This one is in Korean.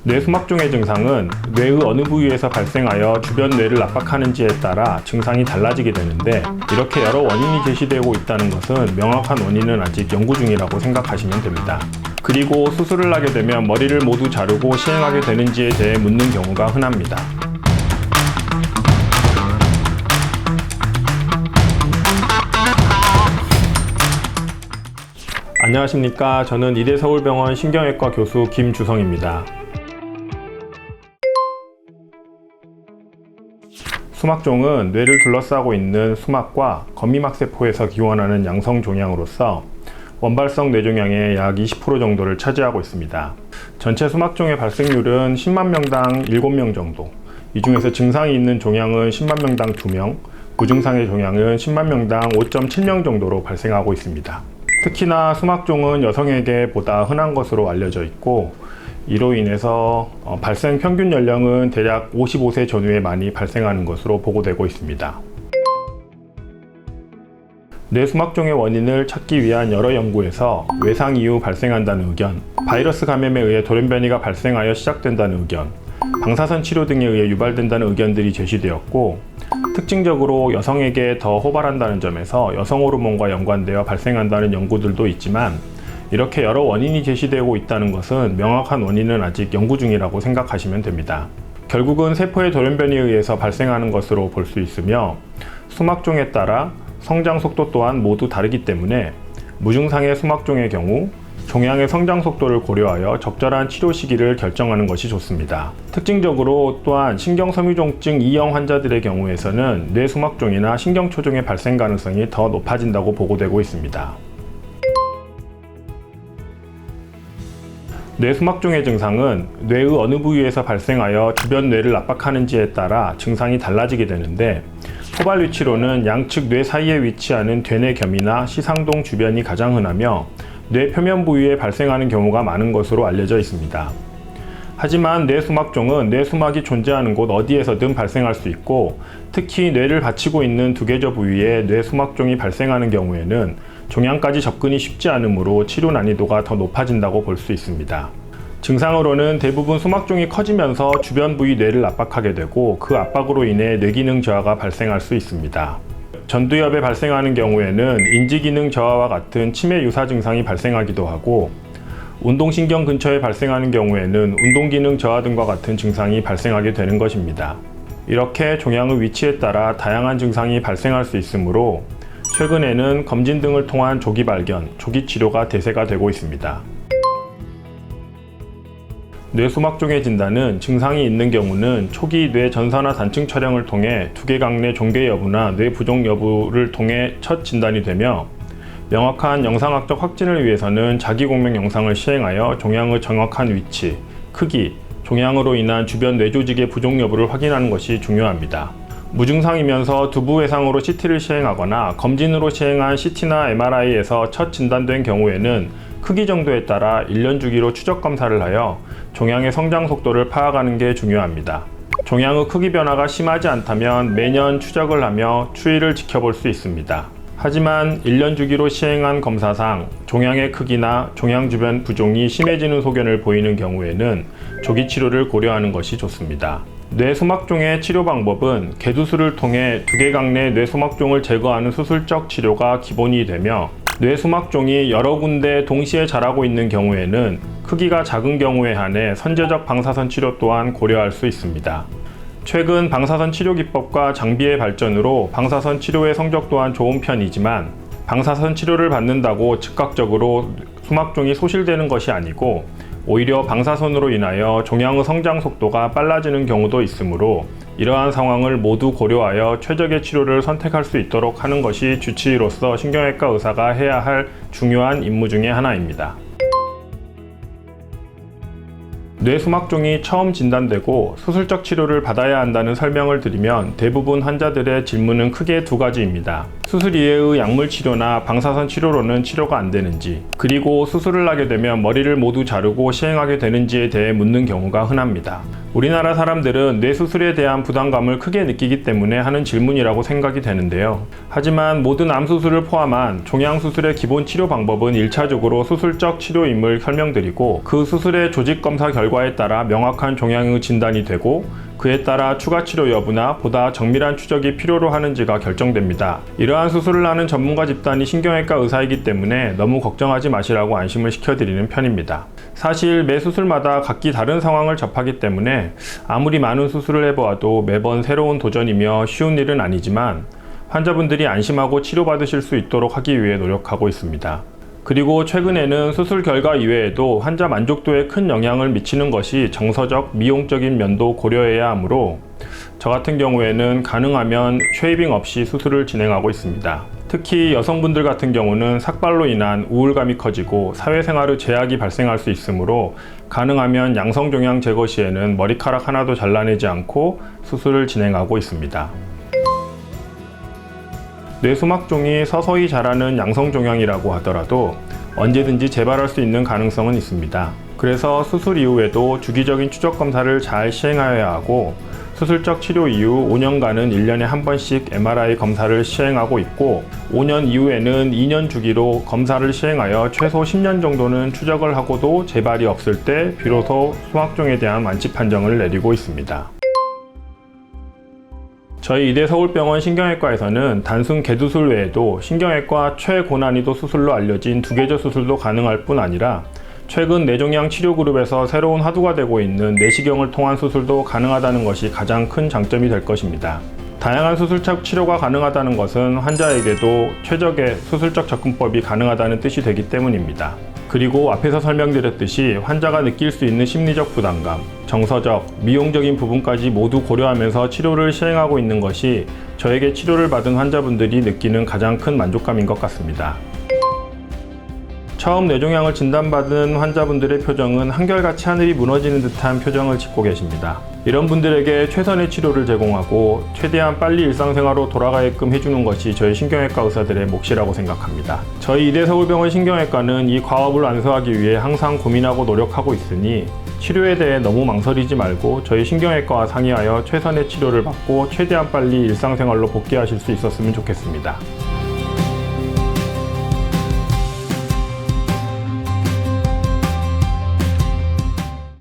뇌수막종의 증상은 뇌의 어느 부위에서 발생하여 주변 뇌를 압박하는지에 따라 증상이 달라지게 되는데, 이렇게 여러 원인이 제시되고 있다는 것은 명확한 원인은 아직 연구 중이라고 생각하시면 됩니다. 그리고 수술을 하게 되면 머리를 모두 자르고 시행하게 되는지에 대해 묻는 경우가 흔합니다. 안녕하십니까. 저는 이대서울병원 신경외과 교수 김주성입니다. 수막종은 뇌를 둘러싸고 있는 수막과 거미막세포에서 기원하는 양성 종양으로서 원발성 뇌종양의 약 20% 정도를 차지하고 있습니다. 전체 수막종의 발생률은 10만 명당 7명 정도, 이 중에서 증상이 있는 종양은 10만 명당 2명, 무증상의 종양은 10만 명당 5.7명 정도로 발생하고 있습니다. 특히나 수막종은 여성에게 보다 흔한 것으로 알려져 있고, 이로 인해서 발생 평균 연령은 대략 55세 전후에 많이 발생하는 것으로 보고되고 있습니다. 뇌수막종의 원인을 찾기 위한 여러 연구에서 외상 이후 발생한다는 의견, 바이러스 감염에 의해 돌연변이가 발생하여 시작된다는 의견, 방사선 치료 등에 의해 유발된다는 의견들이 제시되었고, 특징적으로 여성에게 더 호발한다는 점에서 여성 호르몬과 연관되어 발생한다는 연구들도 있지만, 이렇게 여러 원인이 제시되고 있다는 것은 명확한 원인은 아직 연구 중이라고 생각하시면 됩니다. 결국은 세포의 돌연변이에 의해서 발생하는 것으로 볼 수 있으며, 수막종에 따라 성장 속도 또한 모두 다르기 때문에 무증상의 수막종의 경우 종양의 성장 속도를 고려하여 적절한 치료 시기를 결정하는 것이 좋습니다. 특징적으로 또한 신경섬유종증 2형 환자들의 경우에서는 뇌수막종이나 신경초종의 발생 가능성이 더 높아진다고 보고되고 있습니다. 뇌수막종의 증상은 뇌의 어느 부위에서 발생하여 주변 뇌를 압박하는지에 따라 증상이 달라지게 되는데, 호발 위치로는 양측 뇌 사이에 위치하는 되뇌겸이나 시상동 주변이 가장 흔하며 뇌 표면 부위에 발생하는 경우가 많은 것으로 알려져 있습니다. 하지만 뇌수막종은 뇌수막이 존재하는 곳 어디에서든 발생할 수 있고, 특히 뇌를 받치고 있는 두개저 부위에 뇌수막종이 발생하는 경우에는 종양까지 접근이 쉽지 않으므로 치료 난이도가 더 높아진다고 볼 수 있습니다. 증상으로는 대부분 수막종이 커지면서 주변 부위 뇌를 압박하게 되고, 그 압박으로 인해 뇌기능 저하가 발생할 수 있습니다. 전두엽에 발생하는 경우에는 인지기능 저하와 같은 치매 유사 증상이 발생하기도 하고, 운동신경 근처에 발생하는 경우에는 운동기능 저하 등과 같은 증상이 발생하게 되는 것입니다. 이렇게 종양의 위치에 따라 다양한 증상이 발생할 수 있으므로 최근에는 검진 등을 통한 조기 발견, 조기 치료가 대세가 되고 있습니다. 뇌수막종의 진단은 증상이 있는 경우는 초기 뇌 전산화 단층 촬영을 통해 두개각 내 종괴 여부나 뇌 부종 여부를 통해 첫 진단이 되며, 명확한 영상학적 확진을 위해서는 자기공명 영상을 시행하여 종양의 정확한 위치, 크기, 종양으로 인한 주변 뇌 조직의 부종 여부를 확인하는 것이 중요합니다. 무증상이면서 두부 외상으로 CT를 시행하거나 검진으로 시행한 CT나 MRI에서 첫 진단된 경우에는 크기 정도에 따라 1년 주기로 추적 검사를 하여 종양의 성장 속도를 파악하는 게 중요합니다. 종양의 크기 변화가 심하지 않다면 매년 추적을 하며 추이를 지켜볼 수 있습니다. 하지만 1년 주기로 시행한 검사상 종양의 크기나 종양 주변 부종이 심해지는 소견을 보이는 경우에는 조기 치료를 고려하는 것이 좋습니다. 뇌수막종의 치료 방법은 개두술을 통해 두개각 내 뇌수막종을 제거하는 수술적 치료가 기본이 되며, 뇌수막종이 여러 군데 동시에 자라고 있는 경우에는 크기가 작은 경우에 한해 선제적 방사선 치료 또한 고려할 수 있습니다. 최근 방사선 치료 기법과 장비의 발전으로 방사선 치료의 성적 또한 좋은 편이지만, 방사선 치료를 받는다고 즉각적으로 수막종이 소실되는 것이 아니고 오히려 방사선으로 인하여 종양의 성장 속도가 빨라지는 경우도 있으므로, 이러한 상황을 모두 고려하여 최적의 치료를 선택할 수 있도록 하는 것이 주치의로서 신경외과 의사가 해야 할 중요한 임무 중에 하나입니다. 뇌수막종이 처음 진단되고 수술적 치료를 받아야 한다는 설명을 드리면 대부분 환자들의 질문은 크게 두 가지입니다. 수술 이외의 약물 치료나 방사선 치료로는 치료가 안 되는지, 그리고 수술을 하게 되면 머리를 모두 자르고 시행하게 되는지에 대해 묻는 경우가 흔합니다. 우리나라 사람들은 뇌 수술에 대한 부담감을 크게 느끼기 때문에 하는 질문이라고 생각이 되는데요. 하지만 모든 암 수술을 포함한 종양 수술의 기본 치료 방법은 1차적으로 수술적 치료임을 설명드리고, 그 수술의 조직 검사 결과에 따라 명확한 종양의 진단이 되고, 그에 따라 추가 치료 여부나 보다 정밀한 추적이 필요로 하는지가 결정됩니다. 이러한 수술을 하는 전문가 집단이 신경외과 의사이기 때문에 너무 걱정하지 마시라고 안심을 시켜드리는 편입니다. 사실 매 수술마다 각기 다른 상황을 접하기 때문에 아무리 많은 수술을 해보아도 매번 새로운 도전이며 쉬운 일은 아니지만, 환자분들이 안심하고 치료받으실 수 있도록 하기 위해 노력하고 있습니다. 그리고 최근에는 수술 결과 이외에도 환자 만족도에 큰 영향을 미치는 것이 정서적, 미용적인 면도 고려해야 하므로 저 같은 경우에는 가능하면 쉐이빙 없이 수술을 진행하고 있습니다. 특히 여성분들 같은 경우는 삭발로 인한 우울감이 커지고 사회생활의 제약이 발생할 수 있으므로 가능하면 양성종양 제거 시에는 머리카락 하나도 잘라내지 않고 수술을 진행하고 있습니다. 뇌수막종이 서서히 자라는 양성종양이라고 하더라도 언제든지 재발할 수 있는 가능성은 있습니다. 그래서 수술 이후에도 주기적인 추적 검사를 잘 시행하여야 하고, 수술적 치료 이후 5년간은 1년에 한 번씩 MRI 검사를 시행하고 있고, 5년 이후에는 2년 주기로 검사를 시행하여 최소 10년 정도는 추적을 하고도 재발이 없을 때 비로소 수막종에 대한 완치 판정을 내리고 있습니다. 저희 이대 서울병원 신경외과에서는 단순 개두술 외에도 신경외과 최고난이도 수술로 알려진 두개조 수술도 가능할 뿐 아니라, 최근 뇌종양 치료그룹에서 새로운 화두가 되고 있는 내시경을 통한 수술도 가능하다는 것이 가장 큰 장점이 될 것입니다. 다양한 수술적 치료가 가능하다는 것은 환자에게도 최적의 수술적 접근법이 가능하다는 뜻이 되기 때문입니다. 그리고 앞에서 설명드렸듯이 환자가 느낄 수 있는 심리적 부담감, 정서적, 미용적인 부분까지 모두 고려하면서 치료를 시행하고 있는 것이 저에게 치료를 받은 환자분들이 느끼는 가장 큰 만족감인 것 같습니다. 처음 뇌종양을 진단받은 환자분들의 표정은 한결같이 하늘이 무너지는 듯한 표정을 짓고 계십니다. 이런 분들에게 최선의 치료를 제공하고 최대한 빨리 일상생활로 돌아가게끔 해주는 것이 저희 신경외과 의사들의 몫이라고 생각합니다. 저희 이대 서울병원 신경외과는 이 과업을 완수하기 위해 항상 고민하고 노력하고 있으니, 치료에 대해 너무 망설이지 말고 저희 신경외과와 상의하여 최선의 치료를 받고 최대한 빨리 일상생활로 복귀하실 수 있었으면 좋겠습니다.